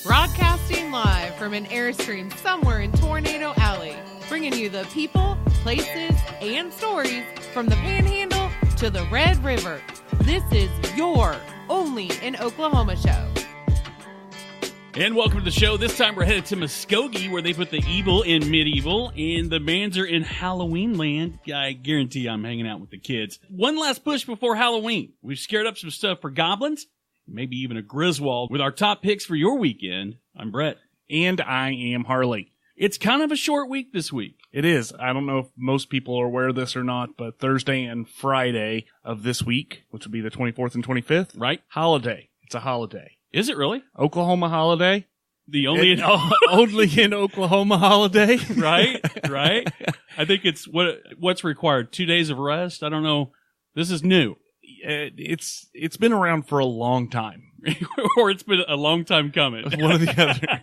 Broadcasting live from an Airstream somewhere in Tornado Alley, bringing you the people, places, and stories from the Panhandle to the Red River. This is your Only in Oklahoma show. And welcome to the show. This time we're headed to Muskogee, where they put the evil in medieval, and the bands are in Halloween land. I guarantee I'm hanging out with the kids. One last push before Halloween. We've scared up some stuff for goblins, maybe even a Griswold, with our top picks for your weekend. I'm Brett. And I am Harley. It's kind of a short week this week. It is. I don't know if most people are aware of this or not, but Thursday and Friday of this week, which would be the 24th and 25th, Right? holiday. It's a holiday. Is it really? Oklahoma holiday. The only Only in Oklahoma holiday. right? I think it's what's required. 2 days of rest. I don't know. This is new. It's been around for a long time. Or it's been a long time coming. One or the other.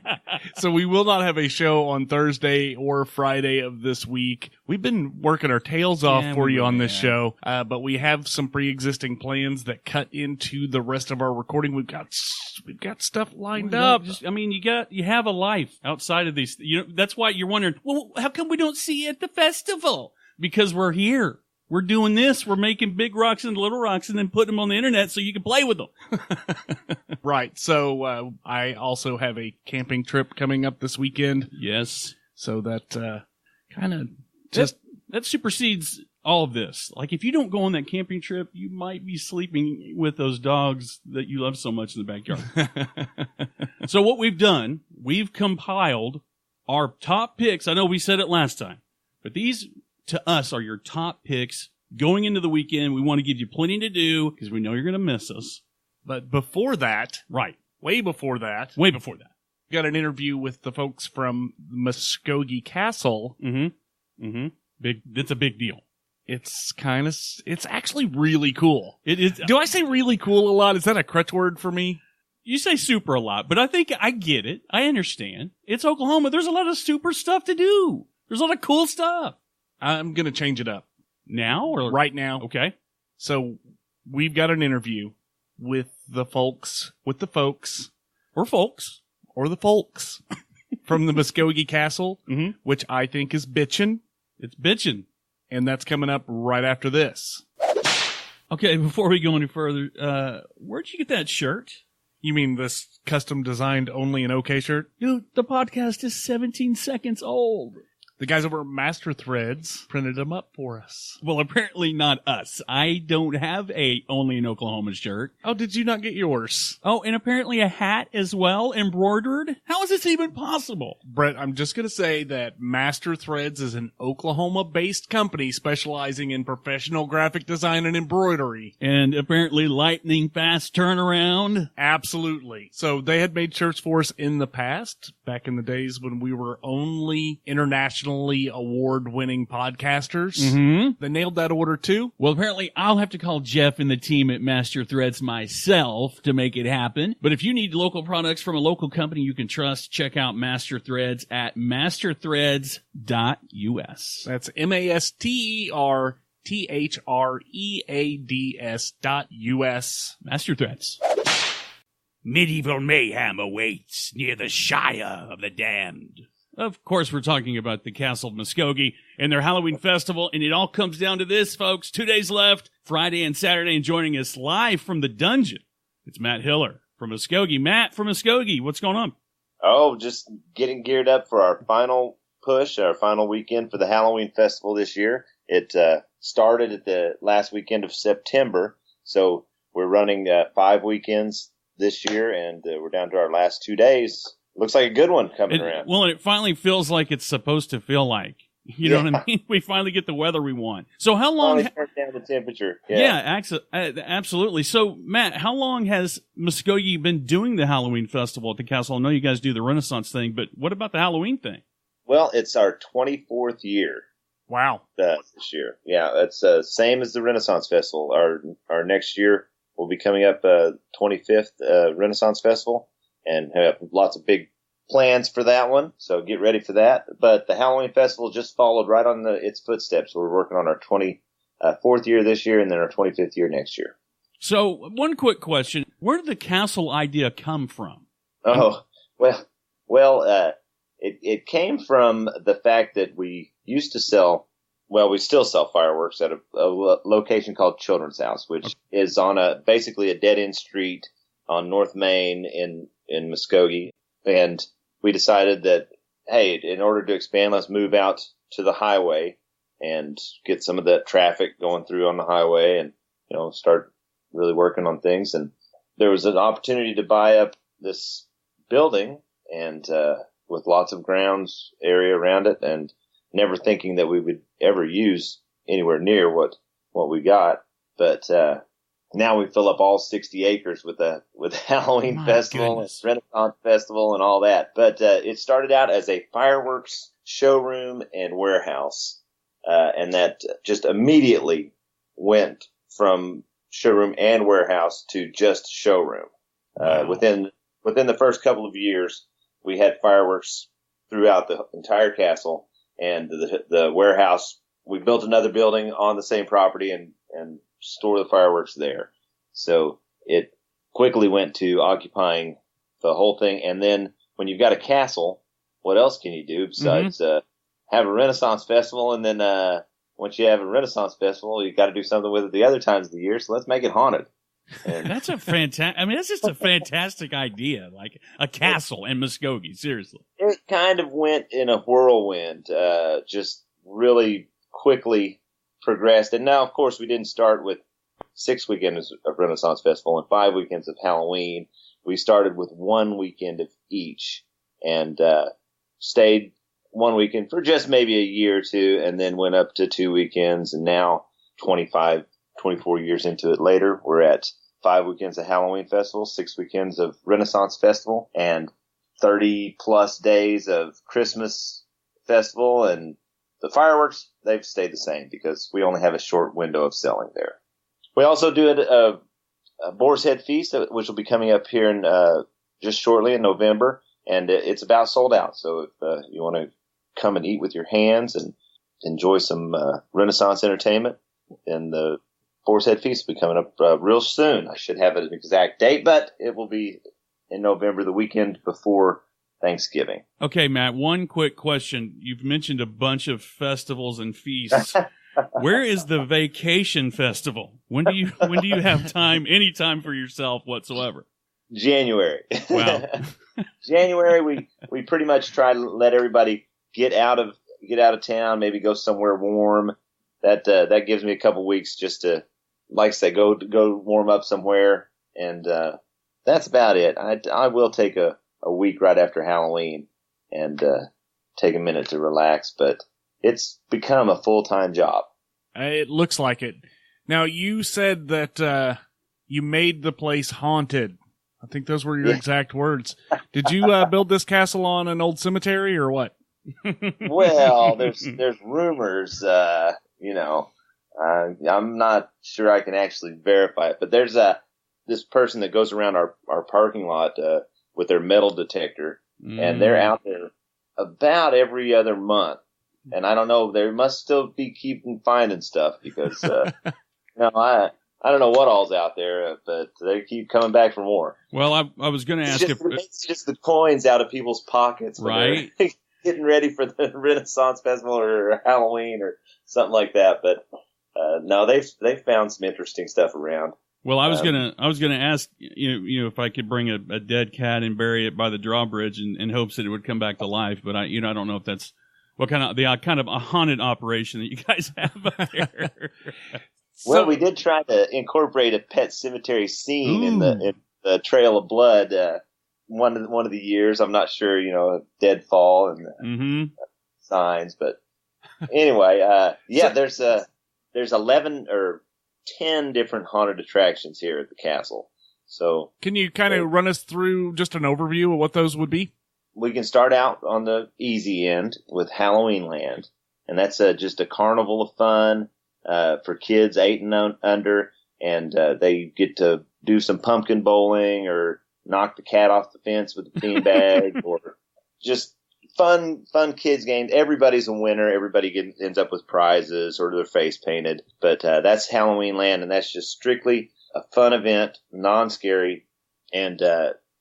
So we will not have a show on Thursday or Friday of this week. We've been working our tails off for you on this show, but we have some pre-existing plans that cut into the rest of our recording. We've got stuff lined up. You have a life outside of these. That's why you're wondering, well, how come we don't see you at the festival? Because we're here. We're doing this. We're making big rocks and little rocks and then putting them on the internet so you can play with them. Right. So I also have a camping trip coming up this weekend. Yes. So that kind of that supersedes all of this. Like, if you don't go on that camping trip, you might be sleeping with those dogs that you love so much in the backyard. So what we've done, we've compiled our top picks. I know we said it last time, but these to us are your top picks going into the weekend. We want to give you plenty to do because we know you're going to miss us. But before that, way before that, we got an interview with the folks from Muskogee Castle. It's a big deal. It's actually really cool. It is. Do I say really cool a lot? Is that a crutch word for me? You say super a lot, but I think I get it. I understand. It's Oklahoma. There's a lot of super stuff to do. There's a lot of cool stuff. I'm going to change it up. Now or? Right now. Okay. So we've got an interview with the folks. Or the folks from the Muskogee Castle, which I think is bitchin'. It's bitchin'. And that's coming up right after this. Okay, before we go any further, where'd you get that shirt? You mean this custom designed Only in OK shirt? Dude, the podcast is 17 seconds old. The guys over at Master Threads printed them up for us. Well, apparently not us. I don't have a Only in Oklahoma shirt. Oh, did you not get yours? Oh, and apparently a hat as well, embroidered? How is this even possible? Brett, I'm just going to say that Master Threads is an Oklahoma-based company specializing in professional graphic design and embroidery. And apparently lightning fast turnaround? Absolutely. So they had made shirts for us in the past, back in the days when we were only international award-winning podcasters. They nailed that order too. Well, apparently I'll have to call Jeff and the team at Master Threads myself to make it happen. But if you need local products from a local company you can trust, check out Master Threads at masterthreads.us. That's masterthreads.us. Master Threads. Medieval mayhem awaits near the Shire of the Damned. Of course, we're talking about the Castle of Muskogee and their Halloween festival, and it all comes down to this, folks. 2 days left, Friday and Saturday, and joining us live from the dungeon, it's Matt Hiller from Muskogee. Matt from Muskogee, what's going on? Oh, just getting geared up for our final push, our final weekend for the Halloween festival this year. It started at the last weekend of September, so we're running 5 weekends this year, and we're down to our last 2 days. Looks like a good one coming around. Well, and it finally feels like it's supposed to feel like. You know what I mean? We finally get the weather we want. So how long? Turn down the temperature. Yeah, absolutely. So, Matt, how long has Muskogee been doing the Halloween festival at the castle? I know you guys do the Renaissance thing, but what about the Halloween thing? Well, it's our 24th year. Wow. This year. Yeah, it's same as the Renaissance Festival. Our next year will be coming up 25th Renaissance Festival. And have lots of big plans for that one, so get ready for that. But the Halloween Festival just followed right on its footsteps. We're working on our 24th year this year and then our 25th year next year. So one quick question. Where did the castle idea come from? Oh, It came from the fact that we used to sell, we still sell fireworks at a location called Children's House, which is on basically a dead-end street on North Main in Muskogee. And we decided that, hey, in order to expand, let's move out to the highway and get some of that traffic going through on the highway and, start really working on things. And there was an opportunity to buy up this building and, with lots of grounds area around it, and never thinking that we would ever use anywhere near what we got. But, now we fill up all 60 acres with a Halloween festival and Renaissance festival and all that. But, it started out as a fireworks showroom and warehouse. And that just immediately went from showroom and warehouse to just showroom. Wow. Within the first couple of years, we had fireworks throughout the entire castle, and the warehouse, we built another building on the same property and store the fireworks there. So it quickly went to occupying the whole thing. And then when you've got a castle, what else can you do besides have a Renaissance festival? And then once you have a Renaissance festival, you got to do something with it the other times of the year. So let's make it haunted. And that's that's just a fantastic idea, like a castle in Muskogee, seriously. It kind of went in a whirlwind, just really quickly progressed. And now, of course, we didn't start with 6 weekends of Renaissance Festival and 5 weekends of Halloween. We started with 1 weekend of each and stayed 1 weekend for just maybe a year or two, and then went up to 2 weekends. And now, 24 years into it later, we're at 5 weekends of Halloween Festival, 6 weekends of Renaissance Festival, and 30 plus days of Christmas Festival. And the fireworks, they've stayed the same because we only have a short window of selling there. We also do a Boar's Head Feast, which will be coming up here in just shortly in November, and it's about sold out. So if you want to come and eat with your hands and enjoy some Renaissance entertainment, then the Boar's Head Feast will be coming up real soon. I should have an exact date, but it will be in November, the weekend before Thanksgiving. Okay, Matt, one quick question. You've mentioned a bunch of festivals and feasts. Where is the vacation festival? When do you have time, any time for yourself whatsoever? January. Wow. January, we pretty much try to let everybody get out of town, maybe go somewhere warm. That gives me a couple weeks just to, like I say, go warm up somewhere, and that's about it. I will take a week right after Halloween and take a minute to relax, but it's become a full-time job. It looks like it. Now, you said that you made the place haunted. I think those were your exact words. Did you build this castle on an old cemetery or what? Well, there's rumors, I'm not sure I can actually verify it, but there's this person that goes around our parking lot with their metal detector, and they're out there about every other month. And I don't know, they must still be finding stuff because, I don't know what all's out there, but they keep coming back for more. Well, I was going to ask if it's just the coins out of people's pockets, right? Getting ready for the Renaissance Festival or Halloween or something like that. But no, they've found some interesting stuff around. Well, I was gonna ask if I could bring a dead cat and bury it by the drawbridge in hopes that it would come back to life. But I don't know if that's what kind of a haunted operation that you guys have out there. Well, we did try to incorporate a pet cemetery scene in the Trail of Blood. One of the years, I'm not sure, deadfall and signs, but anyway, there's 11 or 10 different haunted attractions here at the castle. So, can you kind of run us through just an overview of what those would be? We can start out on the easy end with Halloween Land, and that's just a carnival of fun for kids 8 and under, and they get to do some pumpkin bowling or knock the cat off the fence with a beanbag or just fun kids games. Everybody's a winner. Everybody ends up with prizes or their face painted. But that's Halloween Land, and that's just strictly a fun event, non-scary, and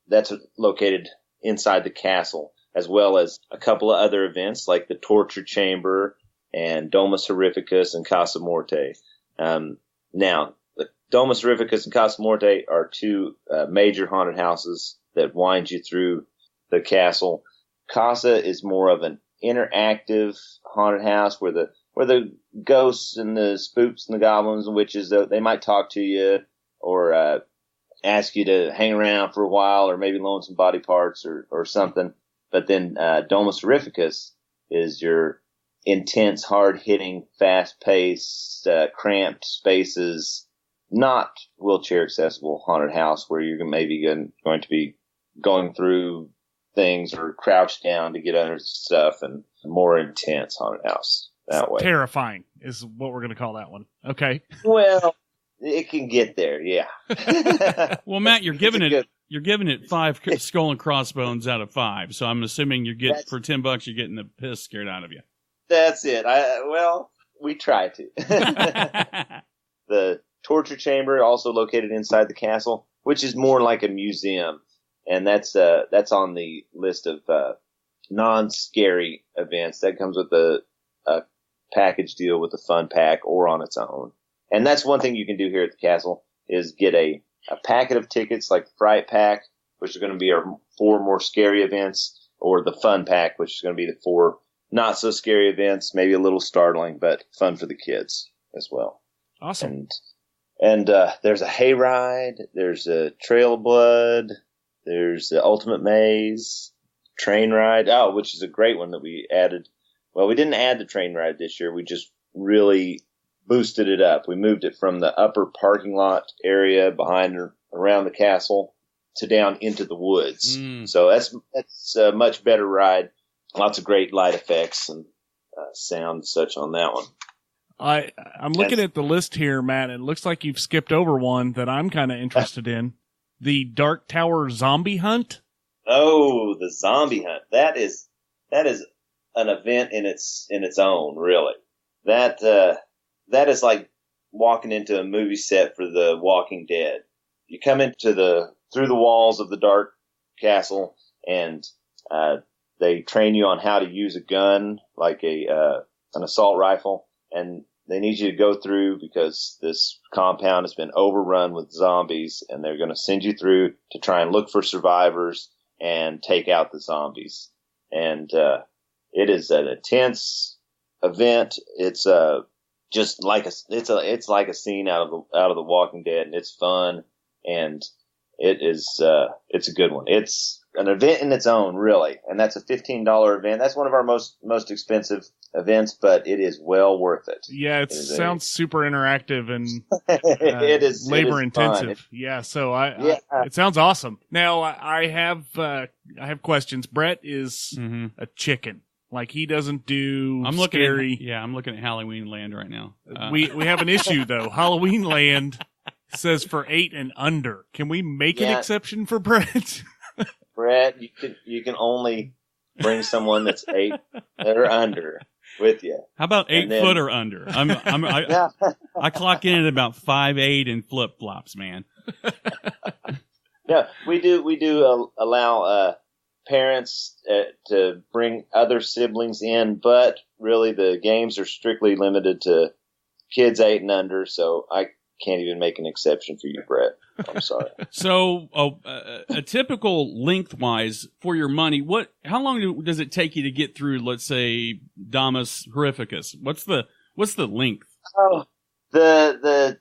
that's located inside the castle, as well as a couple of other events like the Torture Chamber and Domus Horrificus and Casa Morte. Now, the Domus Horrificus and Casa Morte are two major haunted houses that wind you through the castle. Casa is more of an interactive haunted house where the ghosts and the spooks and the goblins and witches, they might talk to you or ask you to hang around for a while or maybe loan some body parts or something. But then Domus Horrificus is your intense, hard-hitting, fast-paced, cramped spaces, not wheelchair-accessible haunted house where you're maybe going to be going through things or crouched down to get under stuff, and more intense haunted house that way. Terrifying is what we're going to call that one. Okay. Well, it can get there, yeah. Well, Matt, you're giving it 5 skull and crossbones out of 5. So I'm assuming for $10 you're getting the piss scared out of you. That's it. We try to. The Torture Chamber, also located inside the castle, which is more like a museum, and that's on the list of non-scary events. That comes with a package deal with a fun pack or on its own. And that's one thing you can do here at the castle is get a packet of tickets like the Fright Pack, which are going to be our 4 more scary events, or the Fun Pack, which is going to be the 4 not so scary events, maybe a little startling, but fun for the kids as well. Awesome. And there's a hayride, there's a Trail of Blood, there's the Ultimate Maze, train ride, which is a great one that we added. Well, we didn't add the train ride this year. We just really boosted it up. We moved it from the upper parking lot area behind or around the castle to down into the woods. So that's a much better ride. Lots of great light effects and sound and such on that one. I'm looking at the list here, Matt, and it looks like you've skipped over one that I'm kind of interested in. The Dark Tower Zombie Hunt. Oh, the Zombie Hunt. That is an event in its own, really. That is like walking into a movie set for The Walking Dead. You come through the walls of the Dark Castle, and they train you on how to use a gun, like an assault rifle, and they need you to go through because this compound has been overrun with zombies, and they're going to send you through to try and look for survivors and take out the zombies. And it is an intense event. It's just like it's like a scene out of The Walking Dead, and it's fun, and it's a good one. It's an event in its own, really, and that's a $15 event. That's one of our most expensive events, but it is well worth it. Yeah, it sounds super interactive and it is labor intensive. So it sounds awesome. Now I have questions. Brett is a chicken. Like, he doesn't do scary. I'm looking at Halloween Land right now. We have an issue though. Halloween Land says for 8 and under. Can we make an exception for Brett? Brett, you can only bring someone that's 8 or under with you. How about 8 foot or under? I clock in at about 5'8" and flip flops, man. Yeah, we do allow parents to bring other siblings in, but really the games are strictly limited to kids 8 and under. So I can't even make an exception for you, Brett. I'm sorry. So, a typical lengthwise for your money, how long does it take you to get through, let's say, Domus Horrificus? What's the length? Oh, the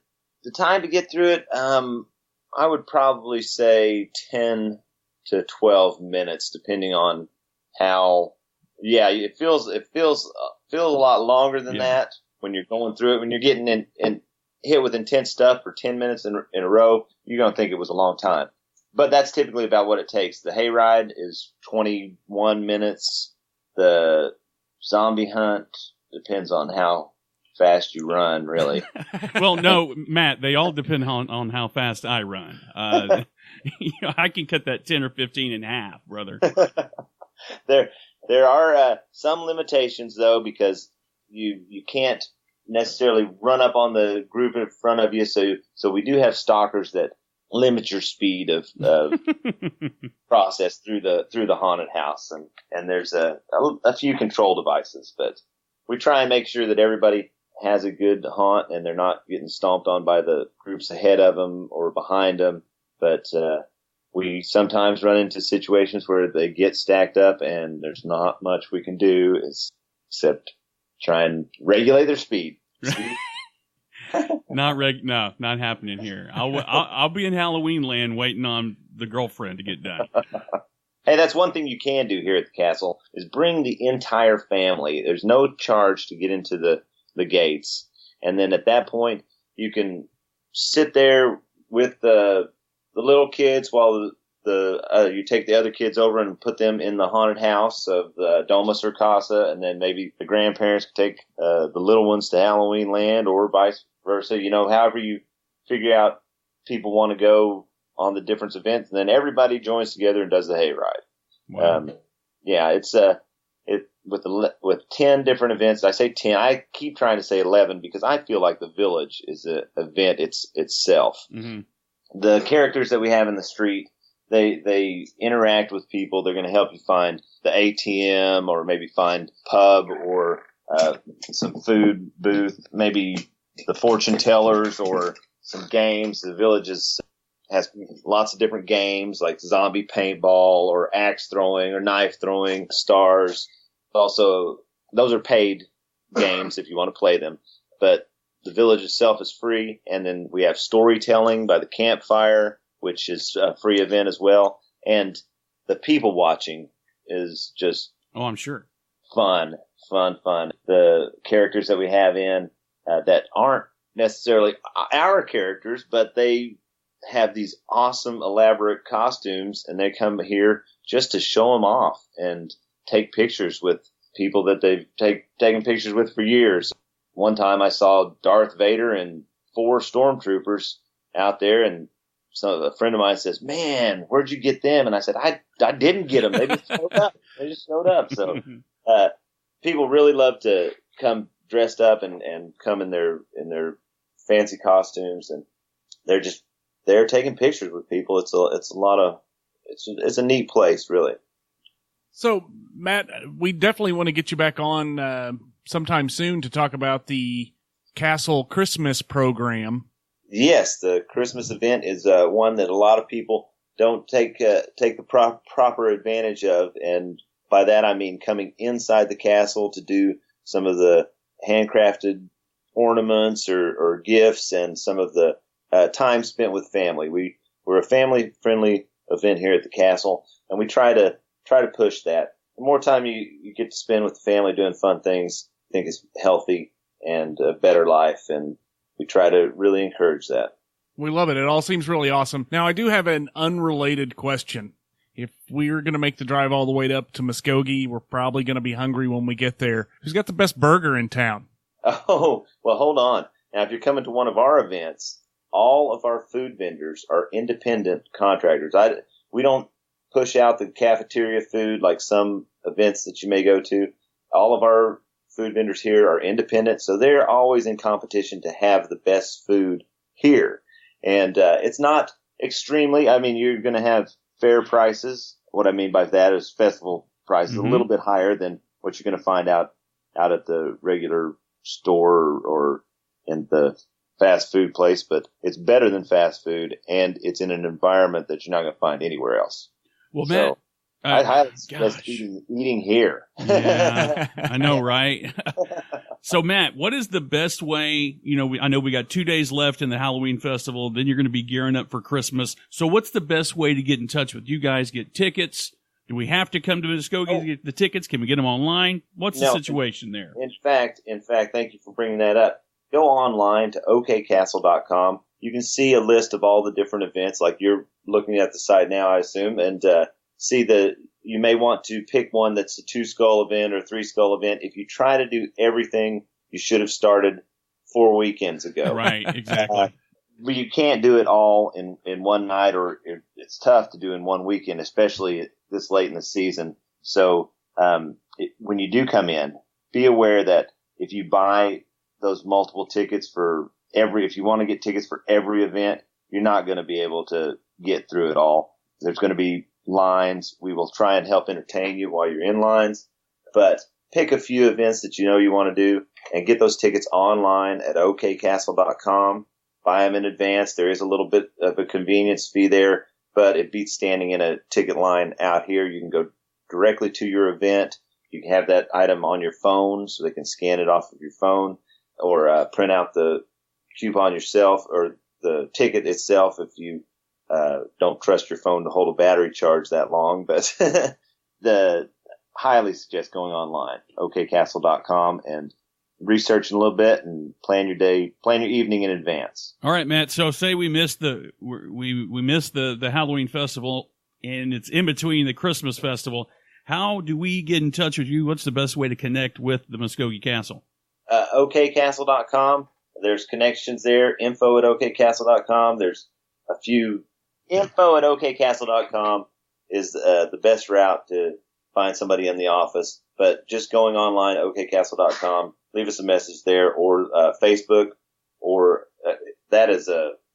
time to get through it, I would probably say 10 to 12 minutes, depending on how. Yeah, it feels a lot longer than that when you're going through it. When you're getting in hit with intense stuff for 10 minutes in a row, you're going to think it was a long time. But that's typically about what it takes. The hayride is 21 minutes. The zombie hunt depends on how fast you run, really. Well, no, Matt, they all depend on how fast I run. I can cut that 10 or 15 in half, brother. There are some limitations, though, because you can't necessarily run up on the group in front of you. So we do have stalkers that limit your speed of process through the haunted house, and there's a few control devices, but we try and make sure that everybody has a good haunt and they're not getting stomped on by the groups ahead of them or behind them. But we sometimes run into situations where they get stacked up and there's not much we can do except try and regulate their speed. No, not happening here. I'll be in Halloween land waiting on the girlfriend to get done. Hey, that's one thing you can do here at the castle is bring the entire family. There's no charge to get into the gates. And then at that point, you can sit there with the little kids while you take the other kids over and put them in the haunted house of the Domus or Casa, and then maybe the grandparents can take the little ones to Halloween land or vice versa. However you figure out people want to go on the different events, and then everybody joins together and does the hayride. Wow. It's with 10 different events. I say 10. I keep trying to say 11 because I feel like the village is an event itself. Mm-hmm. The characters that we have in the street, they interact with people. They're going to help you find the ATM or maybe find pub or some food booth, maybe the fortune tellers or some games. The village has lots of different games like zombie paintball or axe throwing or knife throwing, stars. Also, those are paid games if you want to play them. But the village itself is free. And then we have storytelling by the campfire, which is a free event as well. And the people watching is just I'm sure. fun. The characters that we have in that aren't necessarily our characters, but they have these awesome, elaborate costumes, and they come here just to show them off and take pictures with people that they've taken pictures with for years. One time I saw Darth Vader and 4 stormtroopers out there, and so a friend of mine says, "Man, where'd you get them?" And I said, I didn't get them. They just showed up. So people really love to come dressed up and come in their fancy costumes, and they're taking pictures with people. It's a neat place, really. So, Matt, we definitely want to get you back on sometime soon to talk about the Castle Christmas program. Yes, the Christmas event is one that a lot of people don't take the proper advantage of, and by that I mean coming inside the castle to do some of the handcrafted ornaments or gifts and some of the time spent with family. We're a family-friendly event here at the castle, and we try to push that. The more time you get to spend with the family doing fun things, I think is healthy and a better life, and we try to really encourage that. We love it. It all seems really awesome. Now, I do have an unrelated question. If we're going to make the drive all the way up to Muskogee, we're probably going to be hungry when we get there. Who's got the best burger in town? Oh, well, hold on. Now, if you're coming to one of our events, all of our food vendors are independent contractors. We don't push out the cafeteria food like some events that you may go to. All of our food vendors here are independent, so they're always in competition to have the best food here. And it's not extremely, you're going to have fair prices. What I mean by that is festival prices, a little bit higher than what you're going to find out at the regular store or in the fast food place, but it's better than fast food, and it's in an environment that you're not going to find anywhere else. Well, Matt, I highly suggest eating here. Yeah, I know, right? So, Matt, what is the best way? I know we got 2 days left in the Halloween festival. Then you're going to be gearing up for Christmas. So, what's the best way to get in touch with you guys? Get tickets? Do we have to come to Muskogee to get the tickets? Can we get them online? What's the situation there? In fact, thank you for bringing that up. Go online to okcastle.com. You can see a list of all the different events, like you're looking at the site now, I assume, and see you may want to pick one that's a 2-skull event or 3-skull event. If you try to do everything, you should have started 4 weekends ago. Right, exactly. But you can't do it all in one night, or it's tough to do in one weekend, especially this late in the season. So when you do come in, be aware that if you buy those multiple tickets if you want to get tickets for every event, you're not going to be able to get through it all. There's going to be lines. We will try and help entertain you while you're in lines, but pick a few events that you know you want to do and get those tickets online at okcastle.com. Buy them in advance. There is a little bit of a convenience fee there, but it beats standing in a ticket line out here. You can go directly to your event. You can have that item on your phone so they can scan it off of your phone, or print out the coupon yourself or the ticket itself if you don't trust your phone to hold a battery charge that long. But highly suggest going online, okcastle.com, and researching a little bit and plan your evening in advance. All right, Matt. So say we missed the Halloween festival and it's in between the Christmas festival. How do we get in touch with you? What's the best way to connect with the Muskogee Castle? okcastle.com. There's connections there. Info at okcastle.com. There's a few. Info at okcastle.com is the best route to find somebody in the office. But just going online, okcastle.com, leave us a message there, or Facebook, or that is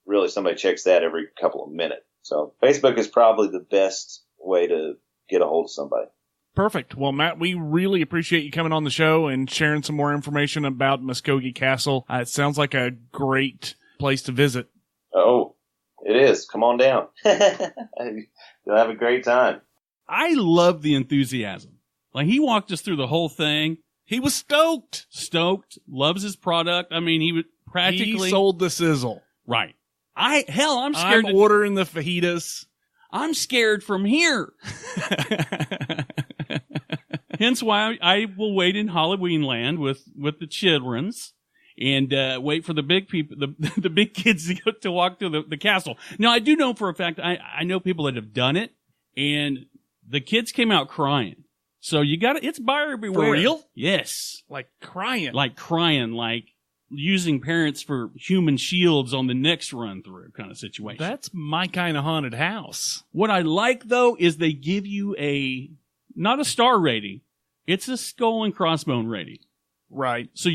really somebody checks that every couple of minutes. So Facebook is probably the best way to get a hold of somebody. Perfect. Well, Matt, we really appreciate you coming on the show and sharing some more information about Muskogee Castle. It sounds like a great place to visit. Oh, it is. Come on down. You'll have a great time. I love the enthusiasm. Like, he walked us through the whole thing. He was stoked. Loves his product. I mean, he sold the sizzle. Right. I'm scared. I'm ordering the fajitas. I'm scared from here. Hence why I will wait in Halloween land with the childrens and wait for the big people, the big kids to walk through the castle. Now, I do know for a fact, I know people that have done it, and the kids came out crying. So it's buyer beware. For real? Yes. Like crying, like using parents for human shields on the next run through kind of situation. That's my kind of haunted house. What I like, though, is they give you not a star rating. It's a skull and crossbone rating. Right. So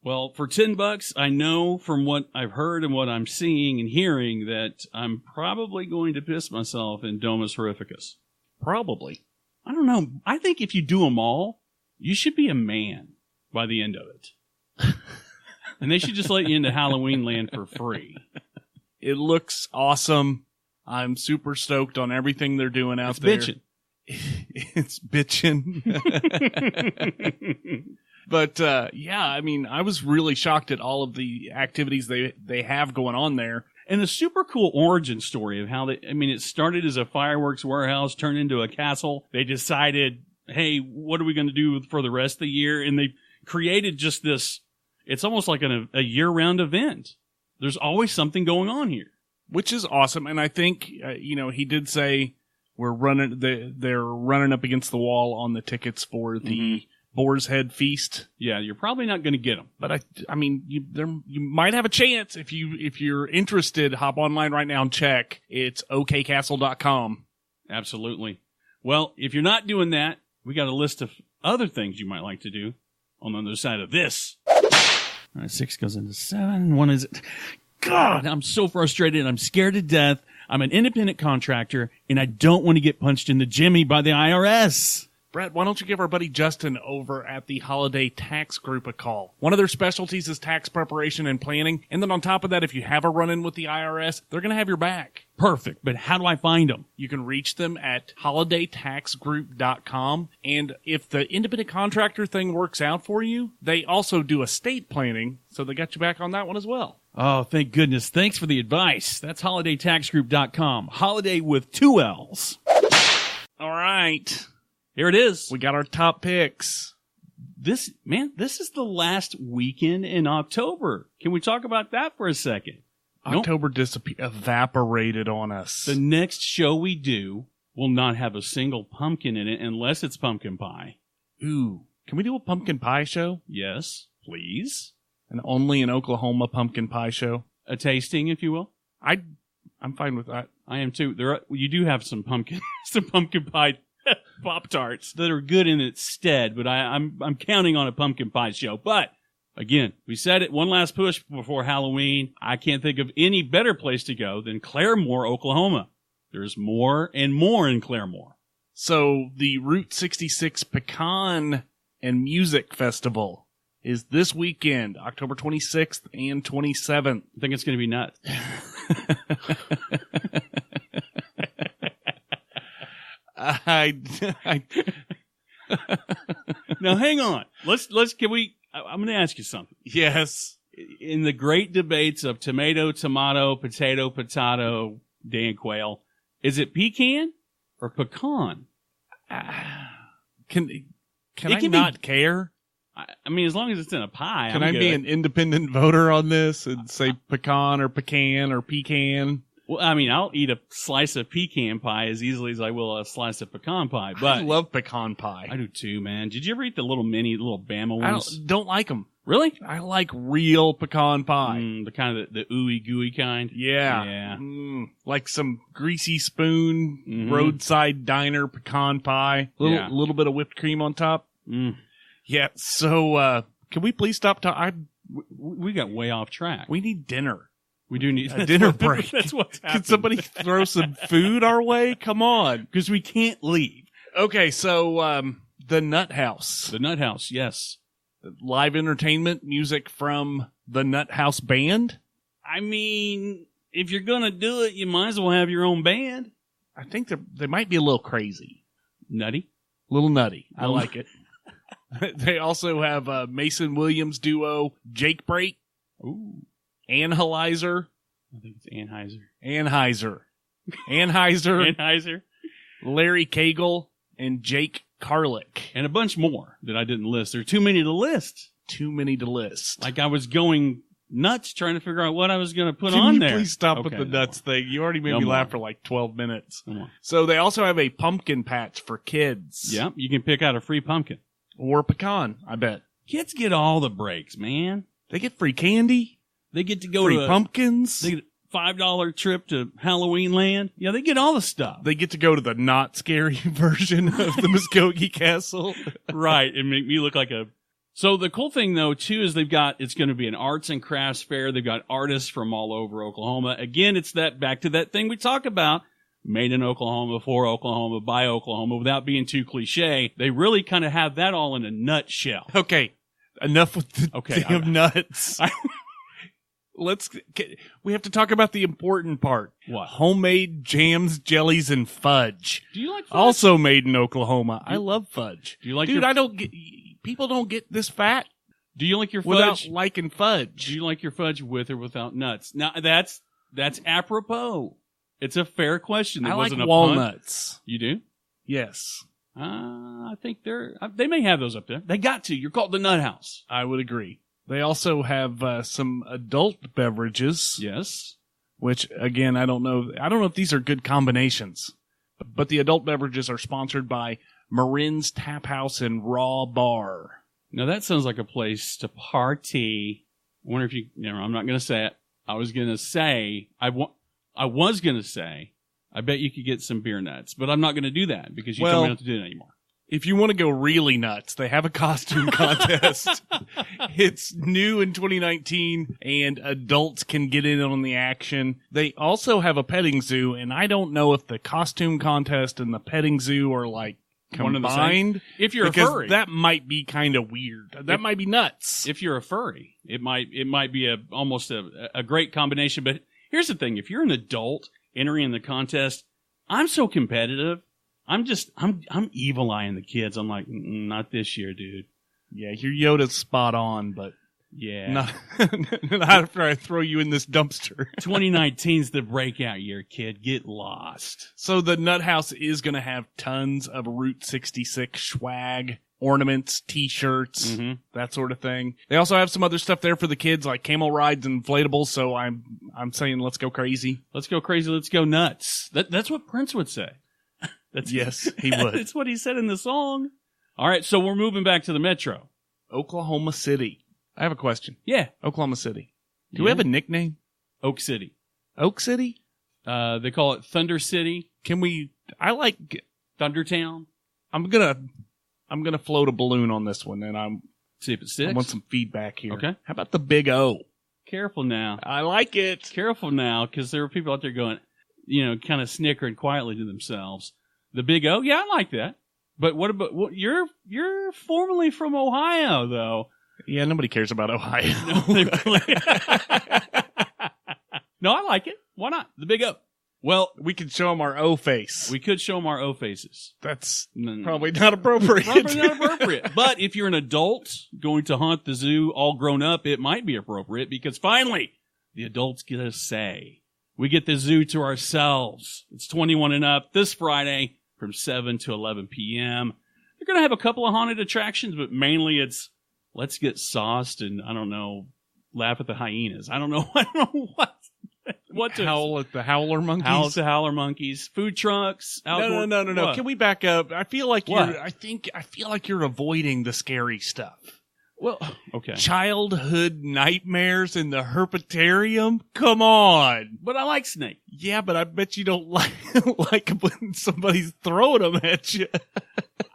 well, for $10, I know from what I've heard and what I'm seeing and hearing that I'm probably going to piss myself in Domus Horrificus. Probably. I don't know. I think if you do them all, you should be a man by the end of it. And they should just let you into Halloween land for free. It looks awesome. I'm super stoked on everything they're doing out there. It's bitching. But, I mean, I was really shocked at all of the activities they have going on there. And the super cool origin story of how it started as a fireworks warehouse, turned into a castle. They decided, hey, what are we going to do for the rest of the year? And they created just this, it's almost like a year-round event. There's always something going on here. Which is awesome. And I think, he did say they're running up against the wall on the tickets for the Boar's Head Feast. Yeah, you're probably not going to get them. But you might have a chance if you're interested. Hop online right now and check. It's okcastle.com. Absolutely. Well, if you're not doing that, we got a list of other things you might like to do on the other side of this. All right, 6 goes into 7. 1 is... God, I'm so frustrated. I'm scared to death. I'm an independent contractor, and I don't want to get punched in the jimmy by the IRS. Brett, why don't you give our buddy Justin over at the Holiday Tax Group a call? One of their specialties is tax preparation and planning. And then on top of that, if you have a run-in with the IRS, they're going to have your back. Perfect. But how do I find them? You can reach them at holidaytaxgroup.com. And if the independent contractor thing works out for you, they also do estate planning. So they got you back on that one as well. Oh, thank goodness. Thanks for the advice. That's holidaytaxgroup.com. Holiday with 2 L's. All right. Here it is. We got our top picks. This is the last weekend in October. Can we talk about that for a second? October evaporated on us. The next show we do will not have a single pumpkin in it unless it's pumpkin pie. Ooh. Can we do a pumpkin pie show? Yes, please. An only in Oklahoma pumpkin pie show? A tasting, if you will. I'm fine with that. I am too. You do have some pumpkin pie Pop-Tarts that are good in its stead, but I'm counting on a pumpkin pie show. But Again, we said it, one last push before Halloween. I can't think of any better place to go than Claremore, Oklahoma. There's more and more in Claremore. So the Route 66 Pecan and Music Festival is this weekend, October 26th and 27th. I think it's going to be nuts. Now, hang on. I'm going to ask you something. Yes. In the great debates of tomato, potato, Dan Quayle, is it pecan or pecan? Can I not care? I mean, as long as it's in a pie, Can I'm I good. be an independent voter on this and say pecan or pecan or pecan? Well, I mean, I'll eat a slice of pecan pie as easily as I will a slice of pecan pie. But I love pecan pie. I do too, man. Did you ever eat the little Bama I ones? don't like them. Really? I like real pecan pie. The kind of the ooey gooey kind. Yeah. Yeah. Like some greasy spoon, roadside diner pecan pie. Little bit of whipped cream on top. Yeah. So, can we please stop talking? We got way off track. We need dinner. We do need a dinner break. That's what's happening. Can somebody throw some food our way? Come on. Because we can't leave. Okay. So, the Nut House. The Nut House. Yes. Live entertainment, music from the Nut House Band. I mean, if you're going to do it, you might as well have your own band. I think they might be a little crazy. Nutty. A little nutty. I like it. They also have Mason Williams duo, Jake Break. Ooh. Anheuser. I think it's Anheuser. Anheuser. Larry Cagle and Jake Carlick. And a bunch more that I didn't list. There are too many to list. Like I was going nuts trying to figure out what I was going to put on there. Can you please stop with the nuts thing? You already made me laugh for like 12 minutes. So they also have a pumpkin patch for kids. Yeah, you can pick out a free pumpkin. Or pecan, I bet. Kids get all the breaks, man. They get free candy. They get to go free to pumpkins. They get a $5 trip to Halloween Land. Yeah, they get all the stuff. They get to go to the not scary version of the Muskogee Castle. Right, and make me look like a... So the cool thing, though, too, is it's going to be an arts and crafts fair. They've got artists from all over Oklahoma. Again, it's back to that thing we talk about. Made in Oklahoma, for Oklahoma, by Oklahoma, without being too cliche. They really kind of have that all in a nutshell. Okay, enough with the damn nuts. We have to talk about the important part. What? Homemade jams, jellies, and fudge. Do you like fudge? Also made in Oklahoma. I love fudge. Do you like people don't get this fat. Do you like your fudge? Without liking fudge. Do you like your fudge with or without nuts? Now, that's apropos. It's a fair question. I like walnuts. Pun. You do? Yes. I think they may have those up there. They got to. You're called the Nut House. I would agree. They also have some adult beverages. Yes. Which, again, I don't know if these are good combinations. But the adult beverages are sponsored by Marin's Tap House and Raw Bar. Now, that sounds like a place to party. I wonder if you... I'm not going to say it. I was going to say... I bet you could get some beer nuts. But I'm not going to do that because you told me not to do it anymore. If you want to go really nuts, they have a costume contest. It's new in 2019, and adults can get in on the action. They also have a petting zoo, and I don't know if the costume contest and the petting zoo are like combined. If you're a furry, that might be kind of weird. That might be nuts. If you're a furry, it might be almost a great combination. But here's the thing: if you're an adult entering in the contest, I'm so competitive. I'm evil eyeing the kids. I'm like, not this year, dude. Yeah, your Yoda's spot on, but yeah, not after I throw you in this dumpster. 2019's the breakout year, kid. Get lost. So the Nut House is going to have tons of Route 66 swag, ornaments, T-shirts, that sort of thing. They also have some other stuff there for the kids, like camel rides and inflatables. So I'm saying, let's go crazy. Let's go crazy. Let's go nuts. That's what Prince would say. Yes, he would. That's what he said in the song. All right, so we're moving back to the metro. Oklahoma City. I have a question. Yeah. Oklahoma City. Do we have a nickname? Oak City. Oak City? They call it Thunder City. I like Thundertown. I'm gonna float a balloon on this one, and See if it sticks. I want some feedback here. Okay. How about the Big O? Careful now. I like it. Careful now, because there are people out there going, kind of snickering quietly to themselves. The Big O? Yeah, I like that. But what about, you're formerly from Ohio, though. Yeah, nobody cares about Ohio. No, I like it. Why not? The Big O. Well, we could show them our O face. We could show them our O faces. That's probably not appropriate. Probably not appropriate. But if you're an adult going to haunt the zoo all grown up, it might be appropriate because finally the adults get a say. We get the zoo to ourselves. It's 21 and up this Friday from 7 to 11 p.m. They're going to have a couple of haunted attractions, but mainly it's let's get sauced and, I don't know, laugh at the hyenas. I don't know what to howl at the howler monkeys. Howl at the howler monkeys. Food trucks. Outdoor, No. What? Can we back up? I feel like What? I feel like you're avoiding the scary stuff. Well, okay. Childhood nightmares in the herpetarium? Come on. But I like snake. Yeah, but I bet you don't like when somebody's throwing them at you.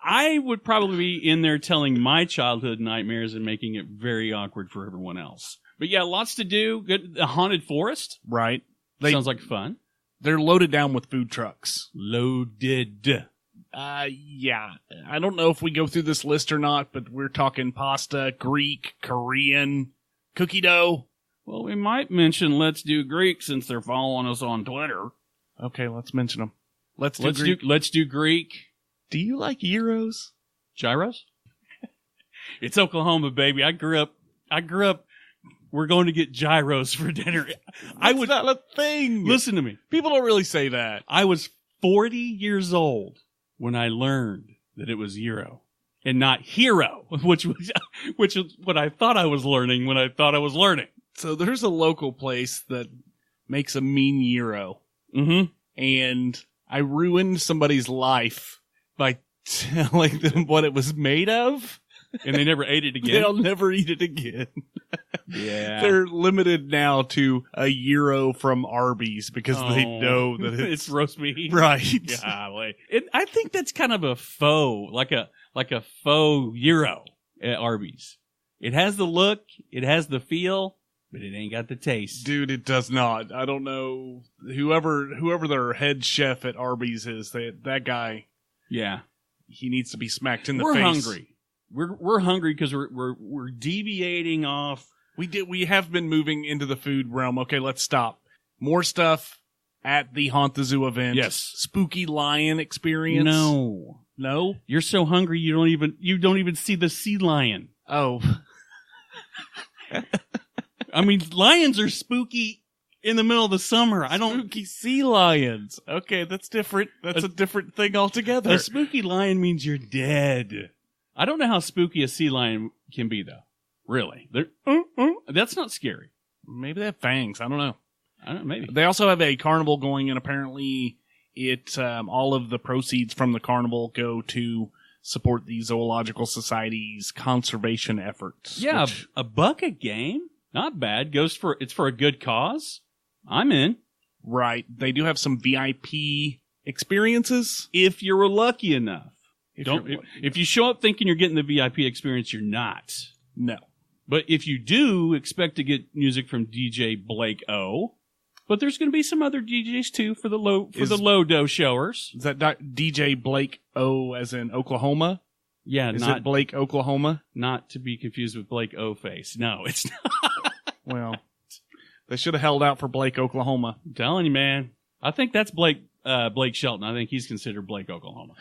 I would probably be in there telling my childhood nightmares and making it very awkward for everyone else. But yeah, lots to do. Good. A haunted forest. Right. Sounds like fun. They're loaded down with food trucks. Loaded. Yeah. I don't know if we go through this list or not, but we're talking pasta, Greek, Korean, cookie dough. Well, we might mention Let's Do Greek since they're following us on Twitter. Okay, let's mention them. Let's do Greek. Do you like gyros? Gyros? It's Oklahoma, baby. I grew up. We're going to get gyros for dinner. That's not a thing. Listen to me. People don't really say that. I was 40 years old when I learned that it was gyro and not hero, which is what I thought I was learning when I thought I was learning. So there's a local place that makes a mean gyro. Mm-hmm. And I ruined somebody's life by telling them what it was made of. And they never ate it again? They'll never eat it again. Yeah. They're limited now to a gyro from Arby's because they know that it's roast meat. Right. Golly. I think that's kind of a faux, like a faux gyro at Arby's. It has the look, it has the feel, but it ain't got the taste. Dude, it does not. I don't know. Whoever their head chef at Arby's is, that guy. Yeah. He needs to be smacked in the face. We're hungry. We're hungry because we're deviating off. We have been moving into the food realm. Okay, let's stop. More stuff at the Haunt the Zoo event. Yes. Spooky lion experience. No. You're so hungry you don't even see the sea lion. Oh. I mean, lions are spooky in the middle of the summer. Spooky sea lions. Okay, that's different. That's a different thing altogether. A spooky lion means you're dead. I don't know how spooky a sea lion can be, though. Really. That's not scary. Maybe they have fangs. I don't know. Maybe. They also have a carnival going, and apparently all of the proceeds from the carnival go to support the Zoological Society's conservation efforts. Yeah, a buck a game? Not bad. It's for a good cause. I'm in. Right. They do have some VIP experiences. If you're lucky enough. If you show up thinking you're getting the VIP experience, you're not. No. But if you do, expect to get music from DJ Blake O. But there's going to be some other DJs too for the low dough showers. Is that DJ Blake O as in Oklahoma? Yeah, is it Blake, Oklahoma? Not to be confused with Blake O Face. No, it's not. Well, they should have held out for Blake, Oklahoma. I'm telling you, man. I think that's Blake Shelton. I think he's considered Blake, Oklahoma.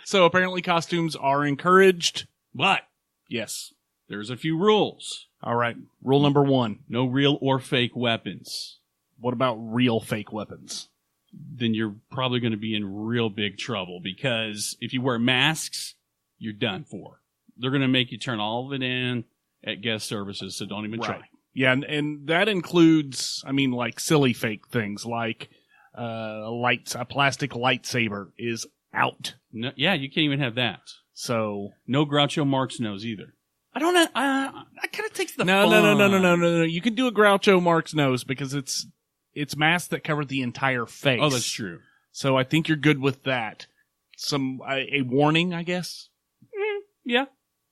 So apparently costumes are encouraged. But yes, there's a few rules. All right. Rule number 1. No real or fake weapons. What about real fake weapons? Then you're probably going to be in real big trouble because if you wear masks, you're done for. They're going to make you turn all of it in at guest services, so don't even try. Yeah, and that includes, like silly fake things like a plastic lightsaber is out. No, yeah, you can't even have that. So no Groucho Marx nose either. I don't know. That kind of takes the fun. No. You can do a Groucho Marx nose because it's masks that cover the entire face. Oh, that's true. So I think you're good with that. A warning, I guess. Yeah.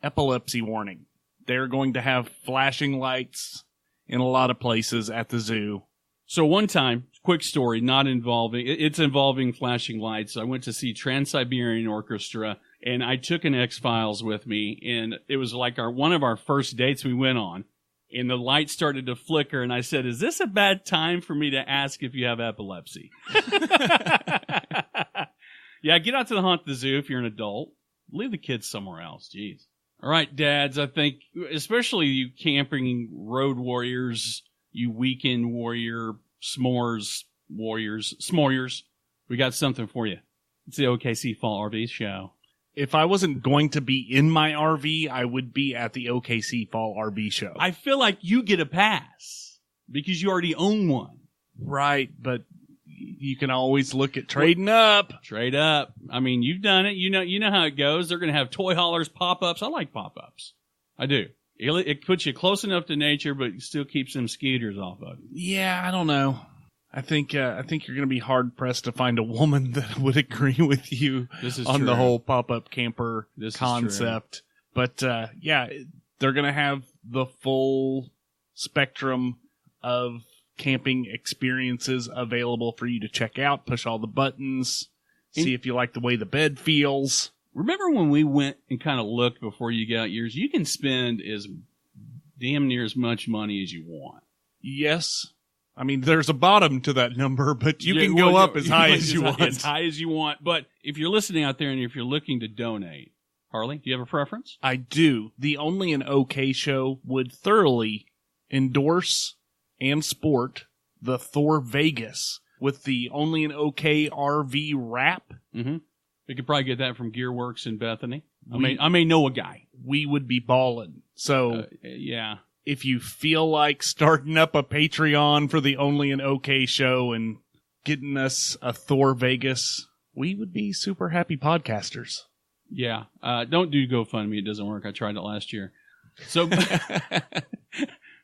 epilepsy warning. They're going to have flashing lights in a lot of places at the zoo. So one time, quick story, it's involving flashing lights. I went to see Trans-Siberian Orchestra, and I took an X-Files with me, and it was like one of our first dates we went on, and the light started to flicker, and I said, is this a bad time for me to ask if you have epilepsy? Yeah, get out to the haunt the zoo if you're an adult. Leave the kids somewhere else. Jeez. All right, dads, I think, especially you camping road warriors, you weekend warrior, s'mores we got something for you. It's the OKC Fall RV Show. If I wasn't going to be in my RV, I would be at the OKC Fall RV Show. I feel like you get a pass because you already own one. Right, but you can always look at trading up. Trade up. I mean, you've done it. You know how it goes. They're going to have toy haulers, pop-ups. I like pop-ups. I do. It puts you close enough to nature, but it still keeps them skeeters off of you. Yeah, I don't know. I think you're going to be hard pressed to find a woman that would agree with you on the whole pop-up camper concept. But yeah, they're going to have the full spectrum of camping experiences available for you to check out. Push all the buttons, see if you like the way the bed feels. Remember when we went and kind of looked before you got yours? You can spend as damn near as much money as you want. Yes. I mean, there's a bottom to that number, but you can go up as high as you want. As high as you want. But if you're listening out there and if you're looking to donate, Harley, do you have a preference? I do. The Only an OK Show would thoroughly endorse and sport the Thor Vegas with the Only an OK RV wrap. Mm-hmm. We could probably get that from Gearworks in Bethany. I may know a guy. We would be ballin'. So, yeah. If you feel like starting up a Patreon for the Only an OK Show and getting us a Thor Vegas, we would be super happy podcasters. Yeah. Don't do GoFundMe. It doesn't work. I tried it last year. So,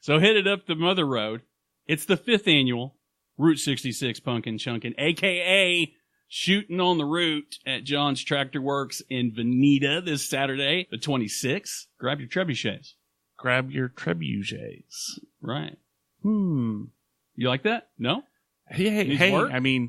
so hit it up the Mother Road. It's the 5th annual Route 66 Punkin Chunkin, a.k.a. Shooting on the Route at John's Tractor Works in Veneta this Saturday, the 26th. Grab your trebuchets. Grab your trebuchets. Right. You like that? No? Hey, I mean,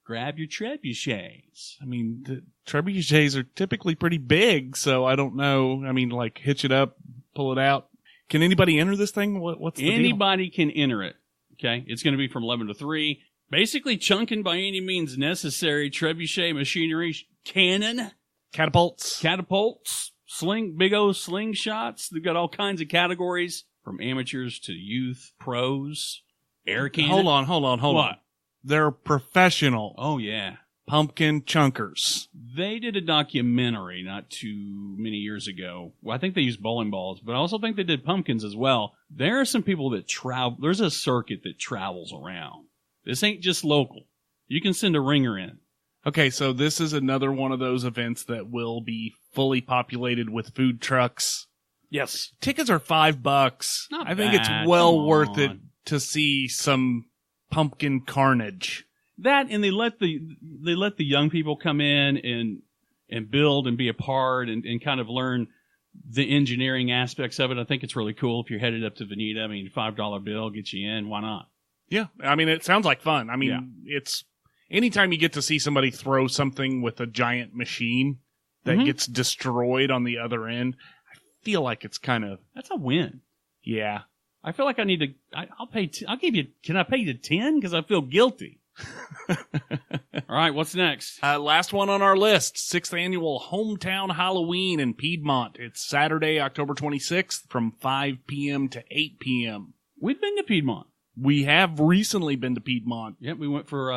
grab your trebuchets. I mean, the trebuchets are typically pretty big, so I don't know. I mean, like, hitch it up, pull it out. Can anybody enter this thing? What's the deal? Anybody can enter it. Okay? It's going to be from 11 to 3. Basically, chunking by any means necessary. Trebuchet machinery, cannon. Catapults. Big old slingshots. They've got all kinds of categories from amateurs to youth, pros, air cannon. Hold on. What? They're professional. Oh, yeah. Pumpkin chunkers. They did a documentary not too many years ago. Well, I think they used bowling balls, but I also think they did pumpkins as well. There are some people that travel. There's a circuit that travels around. This ain't just local. You can send a ringer in. Okay, so this is another one of those events that will be fully populated with food trucks. Yes. Tickets are $5. I think it's well worth it to see some pumpkin carnage. That, and they let the young people come in and build and be a part and kind of learn the engineering aspects of it. I think it's really cool if you're headed up to Veneta. I mean, $5 bill gets you in. Why not? Yeah. I mean, it sounds like fun. I mean, It's anytime you get to see somebody throw something with a giant machine that gets destroyed on the other end, I feel like it's kind of... That's a win. Yeah. I feel like I need to... I'll pay... I'll give you... Can I pay you 10? Because I feel guilty. All right, what's next? Last one on our list, 6th annual Hometown Halloween in Piedmont. It's Saturday, October 26th from 5 p.m. to 8 p.m. We've been to Piedmont. We have recently been to Piedmont. Yep, we went for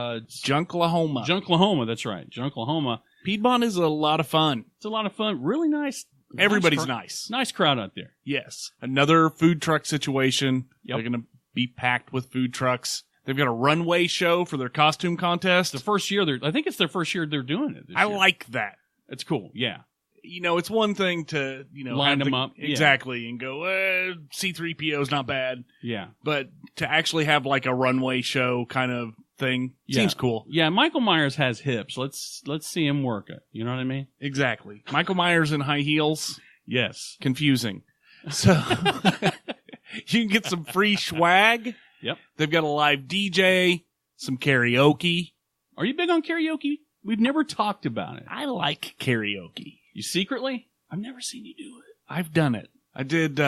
Junklahoma. Junklahoma, that's right. Junklahoma. Piedmont is a lot of fun. It's a lot of fun. Really nice. Everybody's nice. Nice crowd out there. Yes. Another food truck situation. Yep. They're going to be packed with food trucks. They've got a runway show for their costume contest. The first year I think it's their first year they're doing it. I like that. It's cool. Yeah. You know, it's one thing to, line them up. Exactly. And go, C-3PO's not bad. Yeah. But to actually have like a runway show kind of thing seems cool. Yeah. Michael Myers has hips. Let's see him work it. You know what I mean? Exactly. Michael Myers in high heels. Yes. Confusing. So you can get some free swag. Yep. They've got a live DJ, some karaoke. Are you big on karaoke? We've never talked about it. I like karaoke. You secretly? I've never seen you do it. I've done it. I did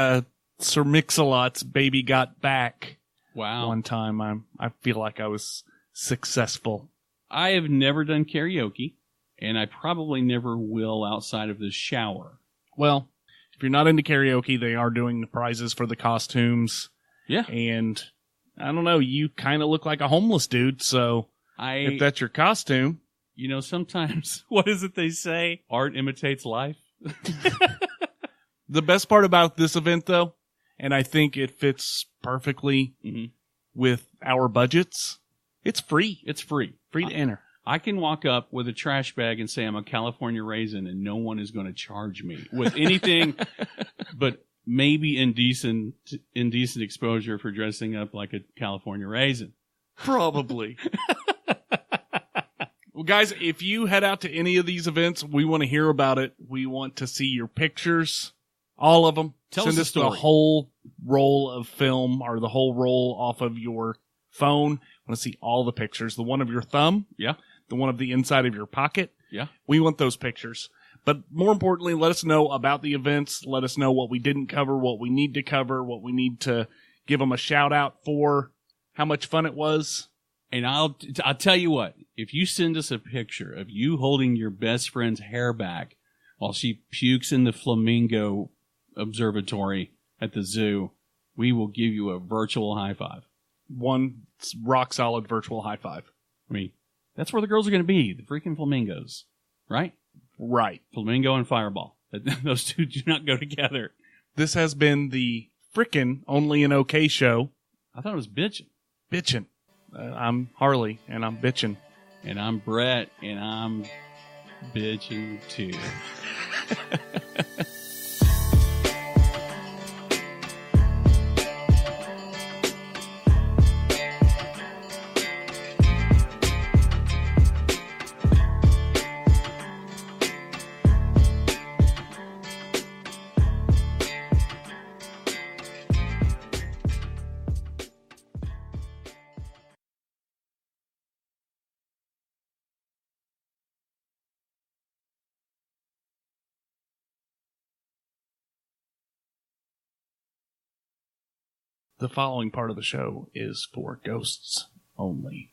Sir Mix-a-Lot's Baby Got Back. Wow. One time. I feel like I was successful. I have never done karaoke, and I probably never will outside of the shower. Well, if you're not into karaoke, they are doing the prizes for the costumes. Yeah. And I don't know, you kind of look like a homeless dude, so if that's your costume. You know, sometimes, what is it they say? Art imitates life. The best part about this event, though, and I think it fits perfectly with our budgets, it's free. It's free. Free to enter. I can walk up with a trash bag and say I'm a California raisin, and no one is going to charge me with anything but maybe indecent exposure for dressing up like a California raisin. Probably. Well, guys, if you head out to any of these events, we want to hear about it. We want to see your pictures, all of them. Send us the whole roll of film or the whole roll off of your phone. I want to see all the pictures. The one of your thumb. Yeah. The one of the inside of your pocket. Yeah. We want those pictures. But more importantly, let us know about the events. Let us know what we didn't cover, what we need to cover, what we need to give them a shout out for, how much fun it was. And I'll tell you what, if you send us a picture of you holding your best friend's hair back while she pukes in the flamingo observatory at the zoo, we will give you a virtual high five. One rock solid virtual high five. I mean, that's where the girls are going to be, the freaking flamingos, right? Right. Flamingo and Fireball. Those two do not go together. This has been the frickin' OnlyinOK show. I thought it was bitchin'. Bitchin'. I'm Harley, and I'm bitchin'. And I'm Brett, and I'm bitchin' too. The following part of the show is for ghosts only.